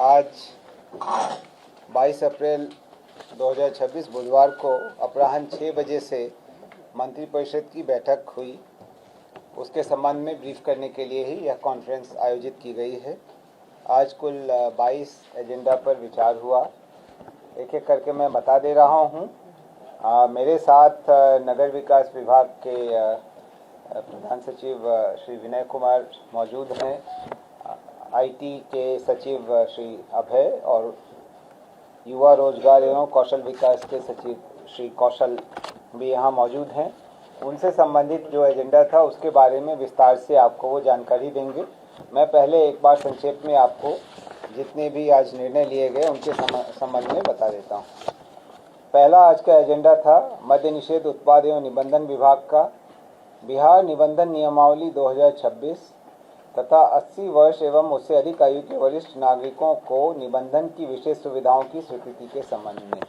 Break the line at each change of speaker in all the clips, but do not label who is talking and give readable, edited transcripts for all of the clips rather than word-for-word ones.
आज 22 अप्रैल 2026 बुधवार को अपराह्न 6 बजे से मंत्रिपरिषद की बैठक हुई। उसके संबंध में ब्रीफ करने के लिए ही यह कॉन्फ्रेंस आयोजित की गई है। आज कुल 22 एजेंडा पर विचार हुआ। एक एक करके मैं बता दे रहा हूँ। मेरे साथ नगर विकास विभाग के प्रधान सचिव श्री विनय कुमार मौजूद हैं, आईटी के सचिव श्री अभय और युवा रोजगार एवं कौशल विकास के सचिव श्री कौशल भी यहाँ मौजूद हैं। उनसे संबंधित जो एजेंडा था उसके बारे में विस्तार से आपको वो जानकारी देंगे। मैं पहले एक बार संक्षेप में आपको जितने भी आज निर्णय लिए गए उनके संबंध में बता देता हूँ। पहला आज का एजेंडा था मद्य निषेध उत्पाद एवं निबंधन विभाग का बिहार निबंधन नियमावली 2026 तथा 80 वर्ष एवं उससे अधिक आयु के वरिष्ठ नागरिकों को निबंधन की विशेष सुविधाओं की स्वीकृति के संबंध में।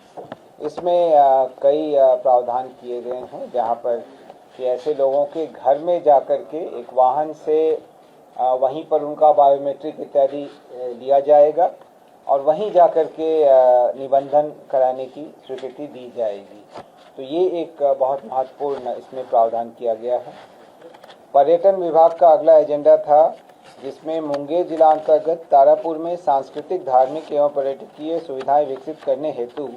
इसमें कई प्रावधान किए गए हैं, जहां पर कि ऐसे लोगों के घर में जाकर के एक वाहन से वहीं पर उनका बायोमेट्रिक इत्यादि लिया जाएगा और वहीं जाकर के निबंधन कराने की स्वीकृति दी जाएगी। तो ये एक बहुत महत्वपूर्ण इसमें प्रावधान किया गया है। पर्यटन विभाग का अगला एजेंडा था, जिसमें मुंगेर जिला अंतर्गत तारापुर में सांस्कृतिक, धार्मिक एवं पर्यटकीय सुविधाएं विकसित करने हेतु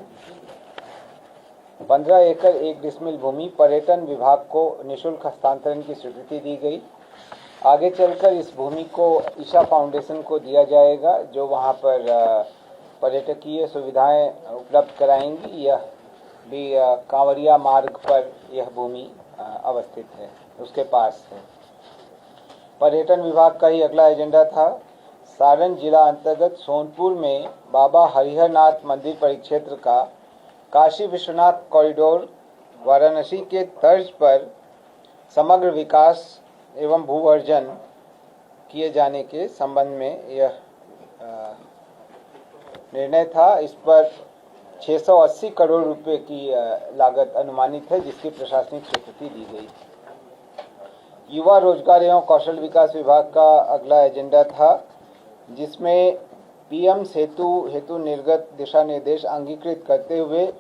15 एकड़ 1 डिसमिल भूमि पर्यटन विभाग को निःशुल्क हस्तांतरण की स्वीकृति दी गई। आगे चलकर इस भूमि को ईशा फाउंडेशन को दिया जाएगा, जो वहां पर पर्यटकीय सुविधाएं उपलब्ध कराएंगी। यह भी कांवरिया मार्ग पर यह भूमि अवस्थित है, उसके पास है। पर्यटन विभाग का ही अगला एजेंडा था, सारण जिला अंतर्गत सोनपुर में बाबा हरिहरनाथ मंदिर परिक्षेत्र का काशी विश्वनाथ कॉरिडोर वाराणसी के तर्ज पर समग्र विकास एवं भूवर्जन किए जाने के संबंध में यह निर्णय था। इस पर 680 करोड़ रुपए की लागत अनुमानित है, जिसकी प्रशासनिक स्वीकृति दी गई। युवा रोजगार एवं कौशल विकास विभाग का अगला एजेंडा था, जिसमें पीएम सेतु हेतु निर्गत दिशा निर्देश अंगीकृत करते हुए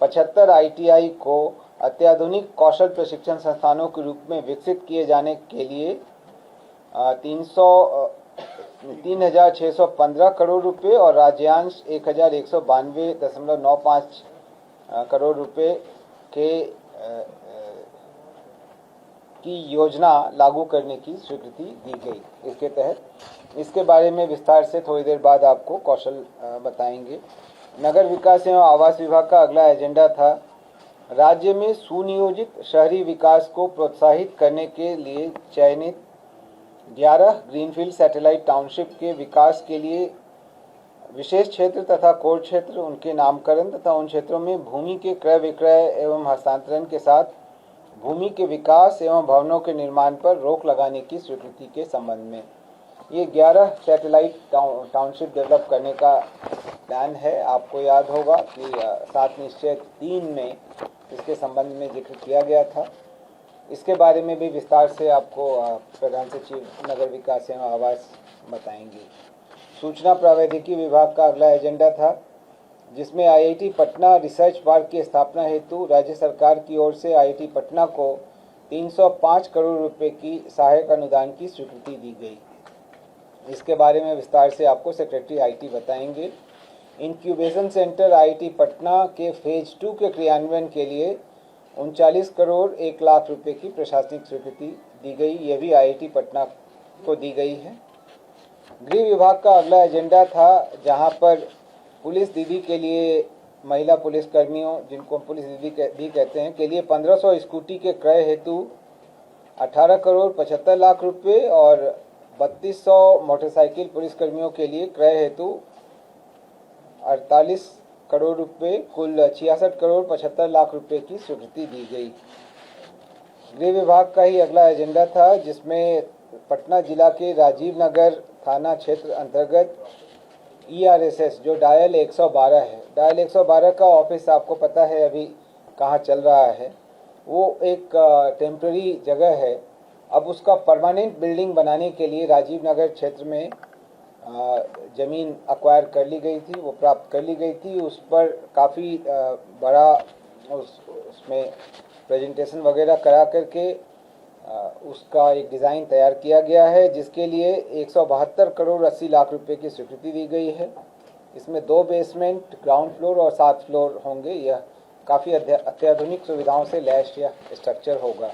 75 आईटीआई को अत्याधुनिक कौशल प्रशिक्षण संस्थानों के रूप में विकसित किए जाने के लिए 3,615 करोड़ रुपए और राज्यांश 1,192.95 करोड़ रुपए की योजना लागू करने की स्वीकृति दी गई। इसके तहत इसके बारे में विस्तार से थोड़ी देर बाद आपको कौशल बताएंगे। नगर विकास एवं आवास विभाग का अगला एजेंडा था, राज्य में सुनियोजित शहरी विकास को प्रोत्साहित करने के लिए चयनित 11 ग्रीनफील्ड सैटेलाइट टाउनशिप के विकास के लिए विशेष क्षेत्र तथा कोर क्षेत्र, उनके नामकरण तथा उन क्षेत्रों में भूमि के क्रय विक्रय एवं हस्तांतरण के साथ भूमि के विकास एवं भवनों के निर्माण पर रोक लगाने की स्वीकृति के संबंध में। ये 11 सैटेलाइट टाउनशिप डेवलप करने का प्लान है। आपको याद होगा कि 7 निश्चय 3 में इसके संबंध में जिक्र किया गया था। इसके बारे में भी विस्तार से आपको प्रधान सचिव नगर विकास एवं आवास बताएंगे। सूचना प्रौद्योगिकी विभाग का अगला एजेंडा था, जिसमें आईआईटी पटना रिसर्च पार्क की स्थापना हेतु राज्य सरकार की ओर से आईआईटी पटना को 305 करोड़ रुपए की सहायक अनुदान की स्वीकृति दी गई। इसके बारे में विस्तार से आपको सेक्रेटरी आईटी बताएंगे। इंक्यूबेशन सेंटर आईआईटी पटना के फेज 2 के क्रियान्वयन के लिए 39 करोड़ 1 लाख रुपए की प्रशासनिक स्वीकृति दी गई। यह भी आईआईटी पटना को दी गई है। गृह विभाग का अगला एजेंडा था, जहां पर पुलिस दीदी के लिए, महिला पुलिस कर्मियों जिनको पुलिस दीदी भी कहते हैं, के लिए 1500 स्कूटी के क्रय हेतु 18 करोड़ 75 लाख रुपए और 3200 मोटरसाइकिल पुलिसकर्मियों के लिए क्रय हेतु 48 करोड़ रुपए, कुल 66 करोड़ 75 लाख रुपए की स्वीकृति दी गई। गृह विभाग का ही अगला एजेंडा था, जिसमें पटना जिला के राजीव नगर थाना क्षेत्र अंतर्गत ERSS जो डायल 112 है, डायल 112 का ऑफिस आपको पता है अभी कहाँ चल रहा है। वो एक टेम्पररी जगह है। अब उसका परमानेंट बिल्डिंग बनाने के लिए राजीव नगर क्षेत्र में ज़मीन अक्वायर कर ली गई थी, वो प्राप्त कर ली गई थी। उस पर काफ़ी बड़ा उसमें प्रेजेंटेशन वगैरह करा करके उसका एक डिज़ाइन तैयार किया गया है, जिसके लिए 172 करोड़ 80 लाख रुपए की स्वीकृति दी गई है। इसमें 2 बेसमेंट, ग्राउंड फ्लोर और 7 फ्लोर होंगे। यह काफ़ी अत्याधुनिक सुविधाओं से लैस यह स्ट्रक्चर होगा।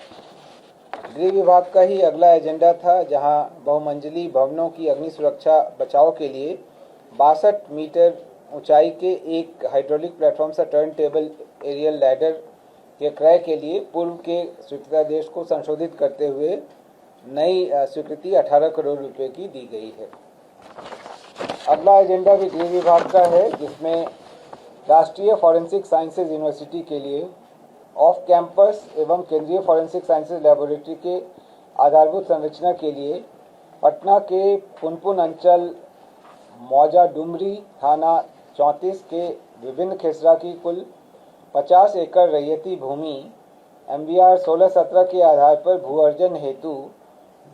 गृह विभाग का ही अगला एजेंडा था, जहां बहुमंजिली भवनों की अग्नि सुरक्षा बचाव के लिए 62 मीटर ऊंचाई के एक हाइड्रोलिक प्लेटफॉर्म से टर्न टेबल एरियल लैडर के क्रय के लिए पूर्व के स्वीकृतादेश को संशोधित करते हुए नई स्वीकृति 18 करोड़ रुपए की दी गई है। अगला एजेंडा भी गृह विभाग का है, जिसमें राष्ट्रीय फॉरेंसिक साइंसेज यूनिवर्सिटी के लिए ऑफ कैंपस एवं केंद्रीय फॉरेंसिक साइंसेज लेबोरेटरी के आधारभूत संरचना के लिए पटना के पुनपुन अंचल मौजा डुमरी थाना 34 के विभिन्न खेसरा की कुल 50 एकड़ रैयती भूमि MBR 1617 के आधार पर भू अर्जन हेतु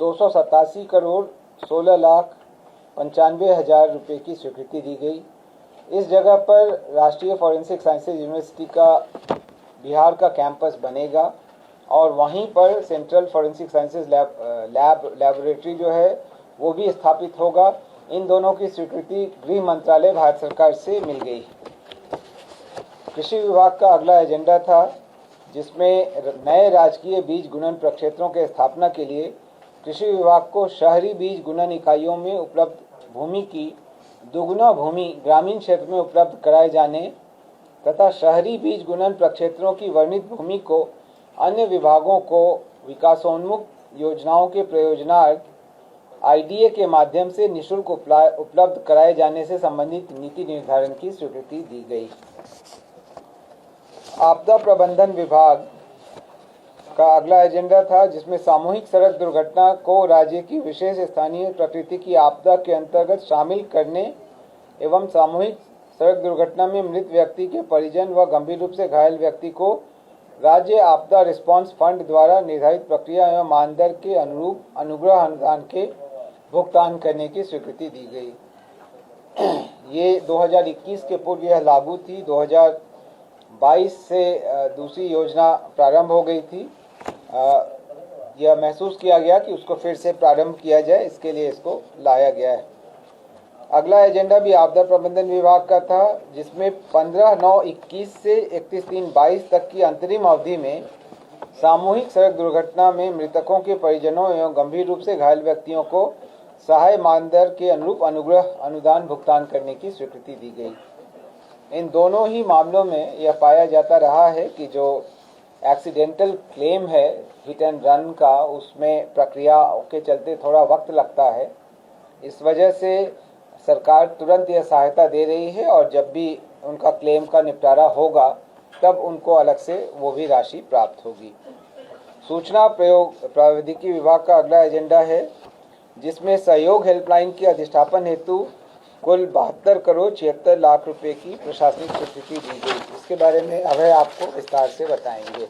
287 करोड़ 16 लाख 95 हजार रुपये की स्वीकृति दी गई। इस जगह पर राष्ट्रीय फॉरेंसिक साइंसेज यूनिवर्सिटी का बिहार का कैंपस बनेगा और वहीं पर सेंट्रल फॉरेंसिक साइंसेज लेबोरेटरी जो है वो भी स्थापित होगा। इन दोनों की स्वीकृति गृह मंत्रालय भारत सरकार से मिल गई। कृषि विभाग का अगला एजेंडा था, जिसमें नए राजकीय बीज गुणन प्रक्षेत्रों के स्थापना के लिए कृषि विभाग को शहरी बीज गुणन इकाइयों में उपलब्ध भूमि की दोगुना भूमि ग्रामीण क्षेत्र में उपलब्ध कराए जाने तथा शहरी बीज गुणन प्रक्षेत्रों की वर्णित भूमि को अन्य विभागों को विकासोन्मुख योजनाओं के प्रयोजनार्थ IDA के माध्यम से निःशुल्क उपलब्ध कराए जाने से संबंधित नीति निर्धारण की स्वीकृति दी गई। आपदा प्रबंधन विभाग का अगला एजेंडा था, जिसमें सामूहिक सड़क दुर्घटना को राज्य की विशेष स्थानीय प्रकृति की आपदा के अंतर्गत शामिल करने एवं सामूहिक सड़क दुर्घटना में मृत व्यक्ति के परिजन व गंभीर रूप से घायल व्यक्ति को राज्य आपदा रिस्पांस फंड द्वारा निर्धारित प्रक्रिया एवं मानदंड के अनुरूप अनुग्रह अनुदान के भुगतान करने की स्वीकृति दी गई। ये 2021 के पूर्व यह लागू थी। 2022 से दूसरी योजना प्रारंभ हो गई थी। यह महसूस किया गया कि उसको फिर से प्रारंभ किया जाए, इसके लिए इसको लाया गया है। अगला एजेंडा भी आपदा प्रबंधन विभाग का था, जिसमें 15/9/21 से 31/3/22 तक की अंतरिम अवधि में सामूहिक सड़क दुर्घटना में मृतकों के परिजनों एवं गंभीर रूप से घायल व्यक्तियों को सहाय मानदंड के अनुरूप अनुग्रह अनुदान भुगतान करने की स्वीकृति दी गई। इन दोनों ही मामलों में यह पाया जाता रहा है कि जो एक्सीडेंटल क्लेम है हिट एंड रन का, उसमें प्रक्रिया के चलते थोड़ा वक्त लगता है। इस वजह से सरकार तुरंत यह सहायता दे रही है और जब भी उनका क्लेम का निपटारा होगा तब उनको अलग से वो भी राशि प्राप्त होगी। सूचना प्रयोग प्रौद्योगिकी विभाग का अगला एजेंडा है, जिसमें सहयोग हेल्पलाइन के अधिष्ठापन हेतु कुल 72 करोड़ 76 लाख रुपए की प्रशासनिक स्वीकृति दी गई। इसके बारे में अभय आपको विस्तार से बताएंगे।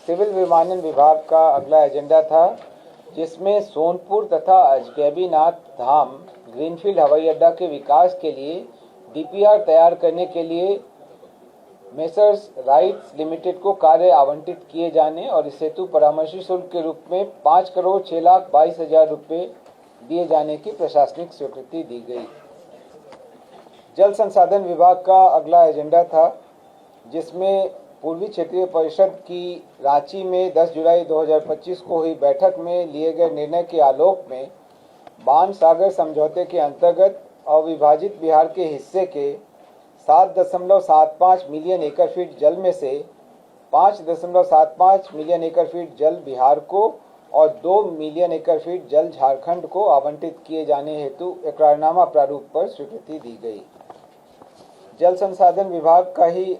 सिविल विमानन विभाग का अगला एजेंडा था, जिसमें सोनपुर तथा अजगैबीनाथ धाम ग्रीनफील्ड हवाई अड्डा के विकास के लिए DPR तैयार करने के लिए मेसर्स राइट्स लिमिटेड को कार्य आवंटित किए जाने और इस हेतु परामर्शी शुल्क के रूप में 5 करोड़ 6 लाख 22 हजार रुपये दिए जाने की प्रशासनिक स्वीकृति दी गई। जल संसाधन विभाग का अगला एजेंडा था, जिसमें पूर्वी क्षेत्रीय परिषद की रांची में 10 जुलाई 2025 को हुई बैठक में लिए गए निर्णय के आलोक में बाण सागर समझौते के अंतर्गत अविभाजित बिहार के हिस्से के 7.75 मिलियन एकड़ फीट जल में से 5.75 मिलियन एकड़ फीट जल बिहार को और 2 मिलियन एकड़ फीट जल झारखंड को आवंटित किए जाने हेतु इकरारनामा प्रारूप पर स्वीकृति दी गई। जल संसाधन विभाग का ही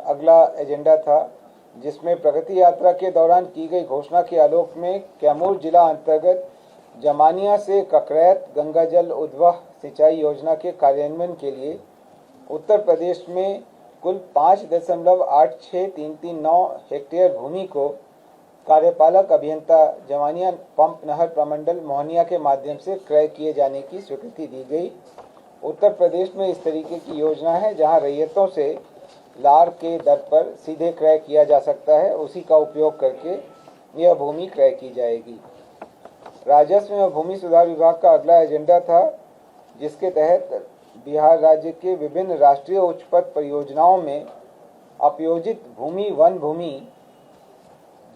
अगला एजेंडा था, जिसमें प्रगति यात्रा के दौरान की गई घोषणा के आलोक में कैमूर जिला अंतर्गत जमानिया से ककरैत गंगा जल उद्वह सिंचाई योजना के कार्यान्वयन के लिए उत्तर प्रदेश में कुल 5.86339 हेक्टेयर भूमि को कार्यपालक अभियंता जवानिया पंप नहर प्रमंडल मोहनिया के माध्यम से क्रय किए जाने की स्वीकृति दी गई। उत्तर प्रदेश में इस तरीके की योजना है जहां रैयतों से लार के दर पर सीधे क्रय किया जा सकता है, उसी का उपयोग करके यह भूमि क्रय की जाएगी। राजस्व एवं भूमि सुधार विभाग का अगला एजेंडा था, जिसके तहत बिहार राज्य के विभिन्न राष्ट्रीय उच्च पथ परियोजनाओं में अपयोजित भूमि वन भूमि,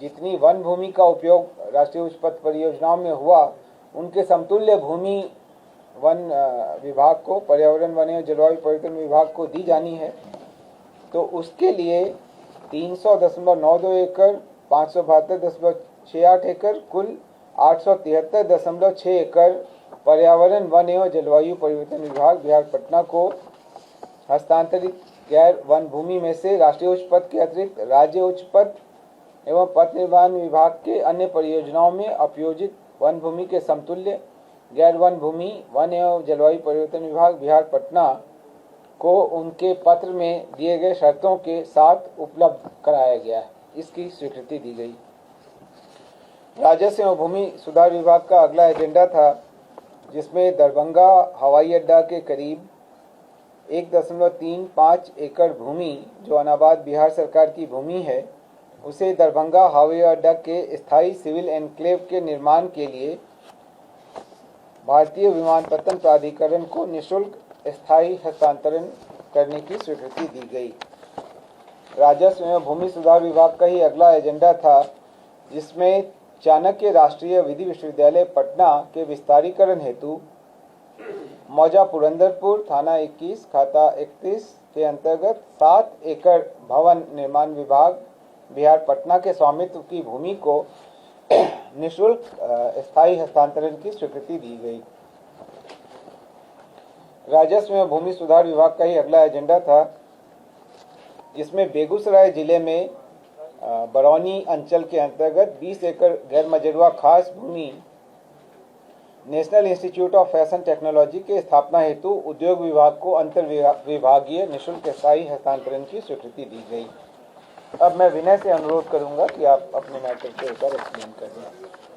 जितनी वन भूमि का उपयोग राष्ट्रीय उच्च पथ परियोजनाओं में हुआ, उनके समतुल्य भूमि वन विभाग को, पर्यावरण वन एवं जलवायु परिवर्तन विभाग को दी जानी है। तो उसके लिए 300.92 एकड़, 572.68 एकड़, कुल 873.6 एकड़ पर्यावरण वन एवं जलवायु परिवर्तन विभाग बिहार पटना को हस्तांतरित गैर वन भूमि में से राष्ट्रीय उच्च पथ के अतिरिक्त राज्य उच्च पथ एवं पथ निर्माण विभाग के अन्य परियोजनाओं में अपयोजित वन भूमि के समतुल्य गैर वन भूमि वन एवं जलवायु परिवर्तन विभाग बिहार पटना को उनके पत्र में दिए गए शर्तों के साथ उपलब्ध कराया गया है, इसकी स्वीकृति दी गई। राजस्व एवं भूमि सुधार विभाग का अगला एजेंडा था, जिसमें दरभंगा हवाई अड्डा के करीब 1.35 एकड़ भूमि जो अनाबाद बिहार सरकार की भूमि है, उसे दरभंगा हवाई अड्डा के स्थायी सिविल एन्क्लेव के निर्माण के लिए भारतीय विमानपत्तन प्राधिकरण को निःशुल्क स्थायी हस्तांतरण करने की स्वीकृति दी गई। राजस्व एवं भूमि सुधार विभाग का ही अगला एजेंडा था, जिसमें चाणक्य राष्ट्रीय विधि विश्वविद्यालय पटना के विस्तारीकरण हेतु मौजा पुरंदरपुर थाना 21 खाता 31 के अंतर्गत 7 एकड़ भवन निर्माण विभाग बिहार पटना के स्वामित्व की भूमि को निःशुल्क स्थायी हस्तांतरण की स्वीकृति दी गई। राजस्व एवं भूमि सुधार विभाग का ही अगला एजेंडा था, जिसमें बेगूसराय जिले में बरौनी अंचल के अंतर्गत 20 एकड़ गैर मजरूआ खास भूमि National Institute of Fashion Technology के स्थापना हेतु उद्योग विभाग को अंतर विभागीय निःशुल्क स्थायी हस्तांतरण की स्वीकृति दी गई। अब मैं विनय से अनुरोध करूंगा कि आप अपने मैटर को एक बार एक्सप्लेन कर दें।